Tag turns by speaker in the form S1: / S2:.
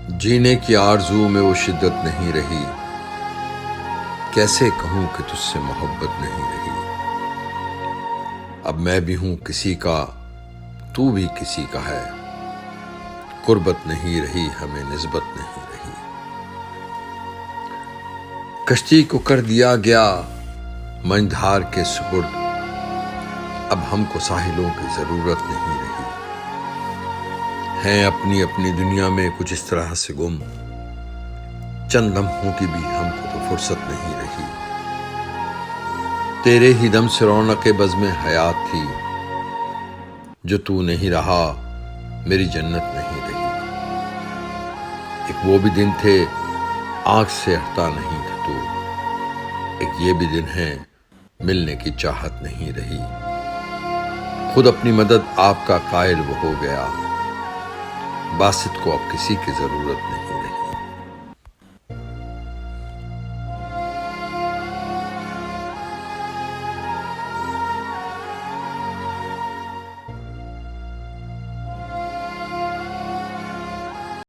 S1: جینے کی آرزو میں وہ شدت نہیں رہی، کیسے کہوں کہ تجھ سے محبت نہیں رہی۔ اب میں بھی ہوں کسی کا، تو بھی کسی کا ہے، قربت نہیں رہی ہمیں نسبت نہیں رہی۔ کشتی کو کر دیا گیا منجھدار کے سپرد، اب ہم کو ساحلوں کی ضرورت نہیں رہی۔ ہیں اپنی اپنی دنیا میں کچھ اس طرح سے گم، چند لمحوں کی بھی ہم کو تو فرصت نہیں رہی۔ تیرے ہی دم سے رونق بزم حیات تھی، جو تو نہیں رہا میری جنت نہیں رہی۔ ایک وہ بھی دن تھے آنکھ سے ہٹتا نہیں تھا تو، ایک یہ بھی دن ہے ملنے کی چاہت نہیں رہی۔ خود اپنی مدد آپ کا قائل وہ ہو گیا، باسط کو اب کسی کی ضرورت نہیں رہی۔